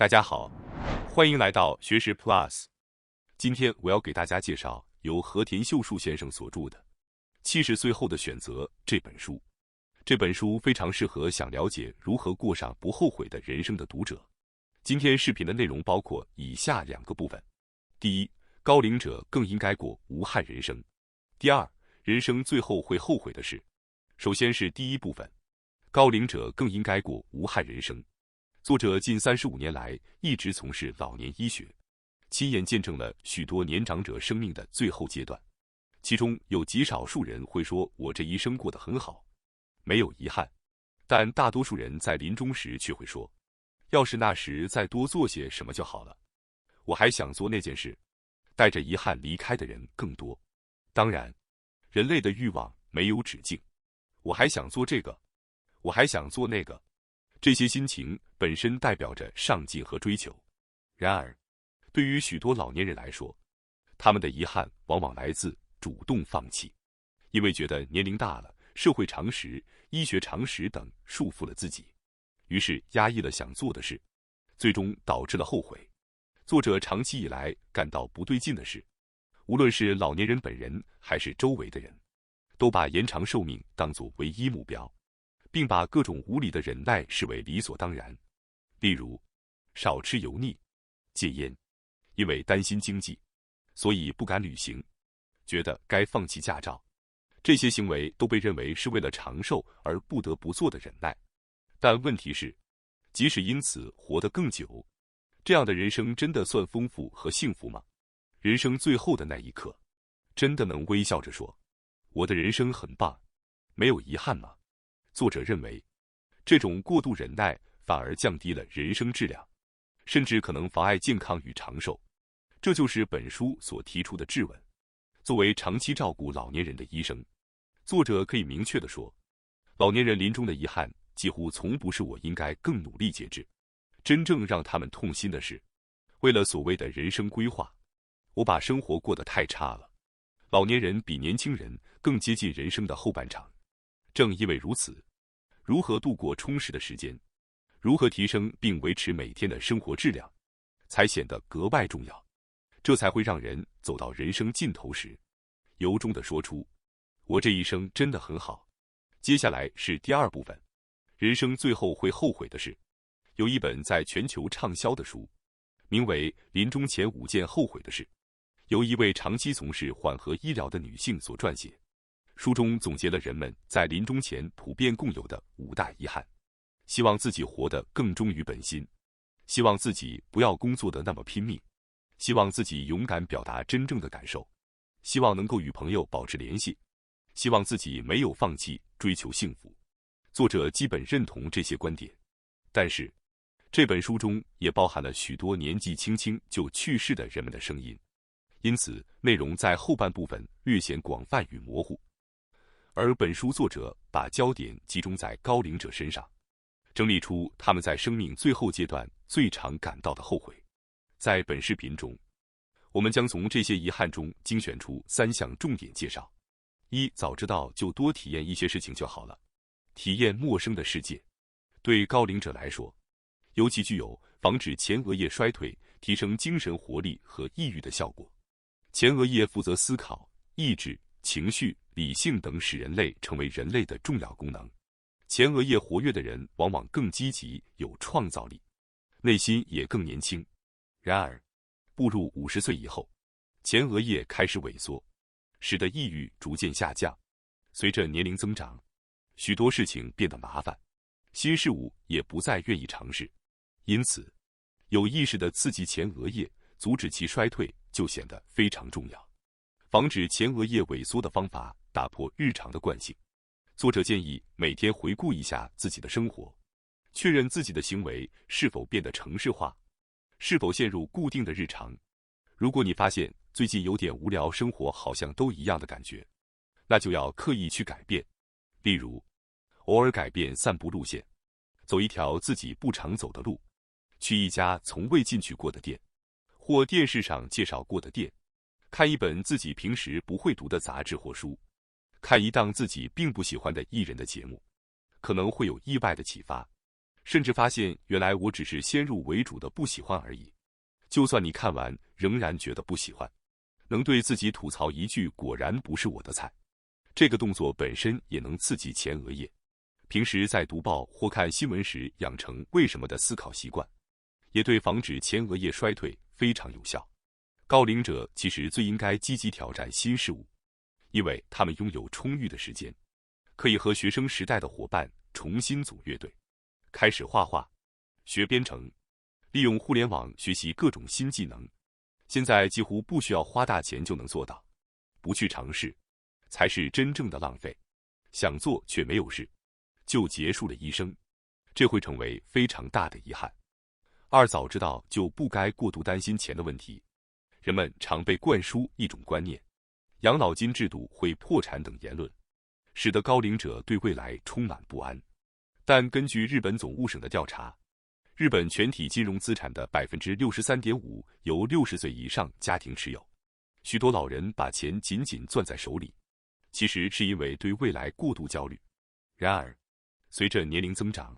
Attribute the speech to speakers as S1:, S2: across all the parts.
S1: 大家好，欢迎来到学识 Plus。今天我要给大家介绍由和田秀树先生所著的《70岁后的选择》这本书。这本书非常适合想了解如何过上不后悔的人生的读者。今天视频的内容包括以下2个部分：第一，高龄者更应该过无憾人生；第二，人生最后会后悔的事。首先是第一部分，高龄者更应该过无憾人生。作者近35年来一直从事老年医学，亲眼见证了许多年长者生命的最后阶段，其中有极少数人会说我这一生过得很好，没有遗憾，但大多数人在临终时却会说，要是那时再多做些什么就好了，我还想做那件事。带着遗憾离开的人更多。当然，人类的欲望没有止境，我还想做这个，我还想做那个，这些心情本身代表着上进和追求。然而，对于许多老年人来说，他们的遗憾往往来自主动放弃，因为觉得年龄大了，社会常识、医学常识等束缚了自己，于是压抑了想做的事，最终导致了后悔。作者长期以来感到不对劲的是，无论是老年人本人还是周围的人，都把延长寿命当作唯一目标，并把各种无理的忍耐视为理所当然。例如，少吃油腻、戒烟，因为担心经济，所以不敢旅行，觉得该放弃驾照。这些行为都被认为是为了长寿而不得不做的忍耐。但问题是，即使因此活得更久，这样的人生真的算丰富和幸福吗？人生最后的那一刻，真的能微笑着说，我的人生很棒，没有遗憾吗？作者认为，这种过度忍耐反而降低了人生质量，甚至可能妨碍健康与长寿。这就是本书所提出的质问。作为长期照顾老年人的医生，作者可以明确地说，老年人临终的遗憾几乎从不是我应该更努力节制。真正让他们痛心的是，为了所谓的人生规划，我把生活过得太差了。老年人比年轻人更接近人生的后半场。正因为如此，如何度过充实的时间，如何提升并维持每天的生活质量，才显得格外重要。这才会让人走到人生尽头时，由衷地说出，我这一生真的很好。接下来是第二部分，人生最后会后悔的事。有一本在全球畅销的书，名为《临终前5件后悔的事》，由一位长期从事缓和医疗的女性所撰写。书中总结了人们在临终前普遍共有的5大遗憾：希望自己活得更忠于本心，希望自己不要工作得那么拼命，希望自己勇敢表达真正的感受，希望能够与朋友保持联系，希望自己没有放弃追求幸福。作者基本认同这些观点，但是这本书中也包含了许多年纪轻轻就去世的人们的声音，因此内容在后半部分略显广泛与模糊。而本书作者把焦点集中在高龄者身上，整理出他们在生命最后阶段最常感到的后悔。在本视频中，我们将从这些遗憾中精选出3项重点介绍。1. 早知道就多体验一些事情就好了。体验陌生的世界，对高龄者来说，尤其具有防止前额叶衰退、提升精神活力和抑郁的效果。前额叶负责思考、意志、情绪、理性等使人类成为人类的重要功能。前额叶活跃的人往往更积极、有创造力，内心也更年轻。然而，步入50岁以后，前额叶开始萎缩，使得抑郁逐渐下降。随着年龄增长，许多事情变得麻烦，新事物也不再愿意尝试。因此，有意识地刺激前额叶，阻止其衰退就显得非常重要。防止前额叶萎缩的方法，打破日常的惯性。作者建议每天回顾一下自己的生活，确认自己的行为是否变得程式化，是否陷入固定的日常。如果你发现最近有点无聊，生活好像都一样的感觉，那就要刻意去改变。例如，偶尔改变散步路线，走一条自己不常走的路，去一家从未进去过的店，或电视上介绍过的店，看一本自己平时不会读的杂志或书，看一档自己并不喜欢的艺人的节目，可能会有意外的启发。甚至发现原来我只是先入为主的不喜欢而已。就算你看完仍然觉得不喜欢，能对自己吐槽一句果然不是我的菜，这个动作本身也能刺激前额叶。平时在读报或看新闻时养成为什么的思考习惯，也对防止前额叶衰退非常有效。高龄者其实最应该积极挑战新事物，因为他们拥有充裕的时间，可以和学生时代的伙伴重新组乐队，开始画画、学编程，利用互联网学习各种新技能。现在几乎不需要花大钱就能做到，不去尝试，才是真正的浪费。想做却没有事，就结束了一生，这会成为非常大的遗憾。二，早知道就不该过度担心钱的问题。人们常被灌输一种观念，养老金制度会破产等言论，使得高龄者对未来充满不安。但根据日本总务省的调查，日本全体金融资产的 63.5% 由60岁以上家庭持有，许多老人把钱紧紧攥在手里，其实是因为对未来过度焦虑。然而，随着年龄增长，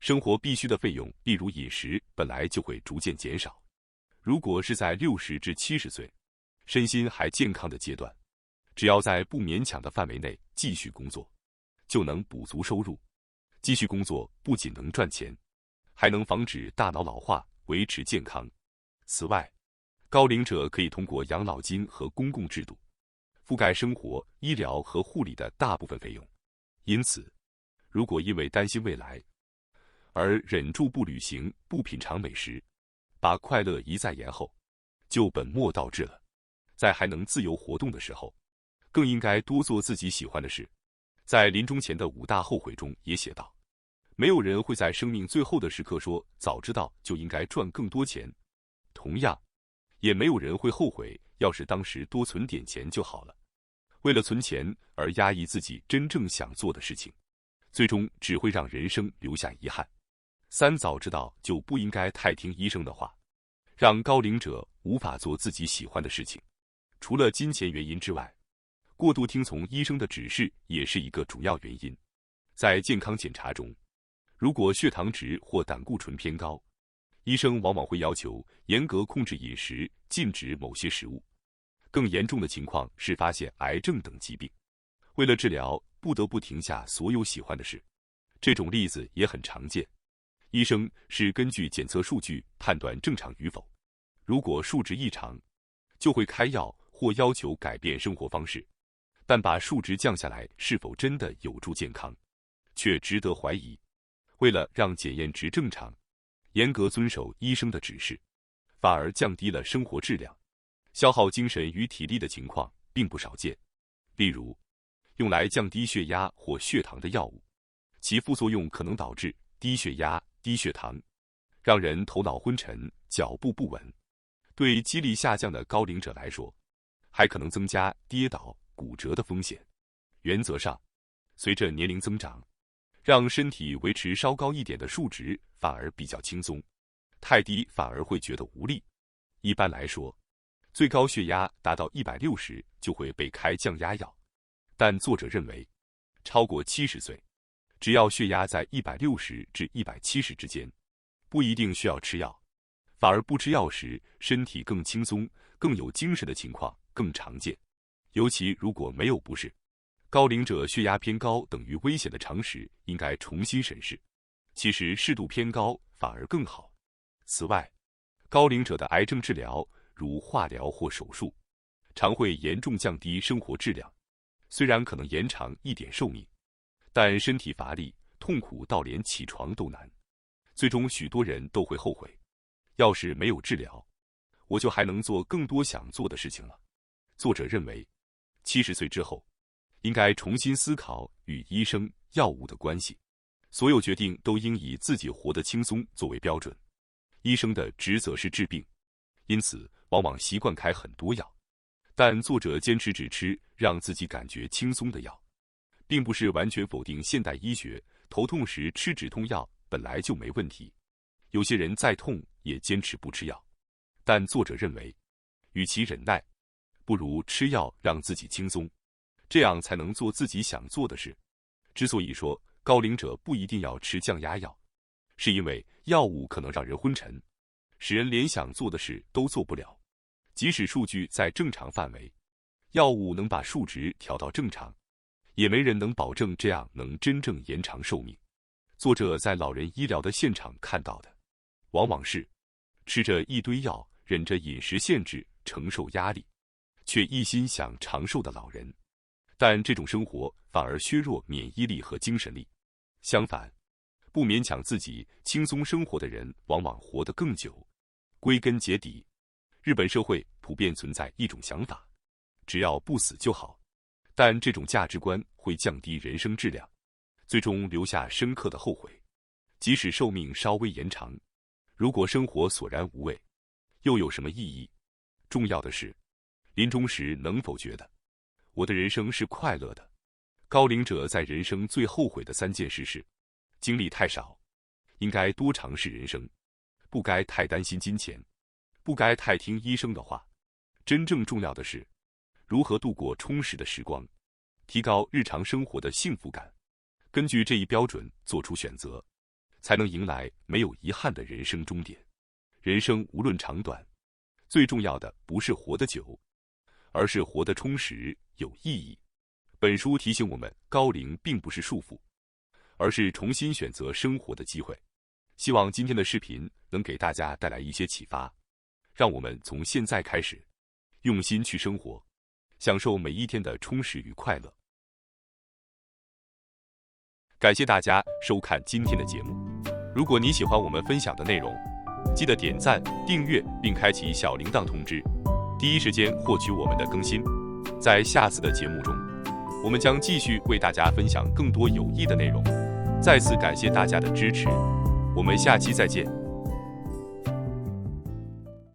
S1: 生活必需的费用，例如饮食，本来就会逐渐减少。如果是在60至70岁，身心还健康的阶段，只要在不勉强的范围内继续工作，就能补足收入。继续工作不仅能赚钱，还能防止大脑老化，维持健康。此外，高龄者可以通过养老金和公共制度，覆盖生活、医疗和护理的大部分费用。因此，如果因为担心未来而忍住不旅行、不品尝美食，把快乐一再延后，就本末倒置了。在还能自由活动的时候，更应该多做自己喜欢的事。在临终前的5大后悔中也写道，没有人会在生命最后的时刻说早知道就应该赚更多钱，同样，也没有人会后悔要是当时多存点钱就好了。为了存钱而压抑自己真正想做的事情，最终只会让人生留下遗憾。3，早知道就不应该太听医生的话，让高龄者无法做自己喜欢的事情。除了金钱原因之外，过度听从医生的指示也是一个主要原因。在健康检查中，如果血糖值或胆固醇偏高，医生往往会要求严格控制饮食，禁止某些食物。更严重的情况是发现癌症等疾病，为了治疗不得不停下所有喜欢的事。这种例子也很常见。医生是根据检测数据判断正常与否，如果数值异常，就会开药或要求改变生活方式。但把数值降下来是否真的有助健康，却值得怀疑。为了让检验值正常，严格遵守医生的指示，反而降低了生活质量，消耗精神与体力的情况并不少见。例如，用来降低血压或血糖的药物，其副作用可能导致低血压、低血糖，让人头脑昏沉、脚步不稳。对肌力下降的高龄者来说，还可能增加跌倒、骨折的风险。原则上，随着年龄增长，让身体维持稍高一点的数值反而比较轻松，太低反而会觉得无力。一般来说，最高血压达到160就会被开降压药，但作者认为，超过70岁，只要血压在160至170之间，不一定需要吃药，反而不吃药时身体更轻松、更有精神的情况更常见。尤其如果没有不适，高龄者血压偏高等于危险的常识应该重新审视。其实适度偏高反而更好。此外，高龄者的癌症治疗，如化疗或手术，常会严重降低生活质量。虽然可能延长一点寿命，但身体乏力、痛苦到连起床都难。最终许多人都会后悔，要是没有治疗，我就还能做更多想做的事情了。作者认为，70岁之后，应该重新思考与医生、药物的关系。所有决定都应以自己活得轻松作为标准。医生的职责是治病，因此往往习惯开很多药。但作者坚持只吃让自己感觉轻松的药，并不是完全否定现代医学。头痛时吃止痛药本来就没问题，有些人再痛也坚持不吃药。但作者认为，与其忍耐，不如吃药让自己轻松，这样才能做自己想做的事。之所以说高龄者不一定要吃降压药，是因为药物可能让人昏沉，使人连想做的事都做不了。即使数据在正常范围，药物能把数值调到正常，也没人能保证这样能真正延长寿命。作者在老人医疗的现场看到的，往往是吃着一堆药，忍着饮食限制，承受压力，却一心想长寿的老人。但这种生活反而削弱免疫力和精神力。相反，不勉强自己轻松生活的人，往往活得更久。归根结底，日本社会普遍存在一种想法，只要不死就好。但这种价值观会降低人生质量，最终留下深刻的后悔。即使寿命稍微延长，如果生活索然无味，又有什么意义？重要的是，临终时能否觉得我的人生是快乐的？高龄者在人生最后悔的3件事是：经历太少，应该多尝试人生；不该太担心金钱，不该太听医生的话。真正重要的是，如何度过充实的时光，提高日常生活的幸福感。根据这一标准做出选择，才能迎来没有遗憾的人生终点。人生无论长短，最重要的不是活得久，而是活得充实有意义。本书提醒我们，高龄并不是束缚，而是重新选择生活的机会。希望今天的视频能给大家带来一些启发，让我们从现在开始用心去生活，享受每一天的充实与快乐。感谢大家收看今天的节目。如果你喜欢我们分享的内容，记得点赞、订阅并开启小铃铛通知，第一时间获取我们的更新。在下次的节目中，我们将继续为大家分享更多有益的内容。再次感谢大家的支持，我们下期再见。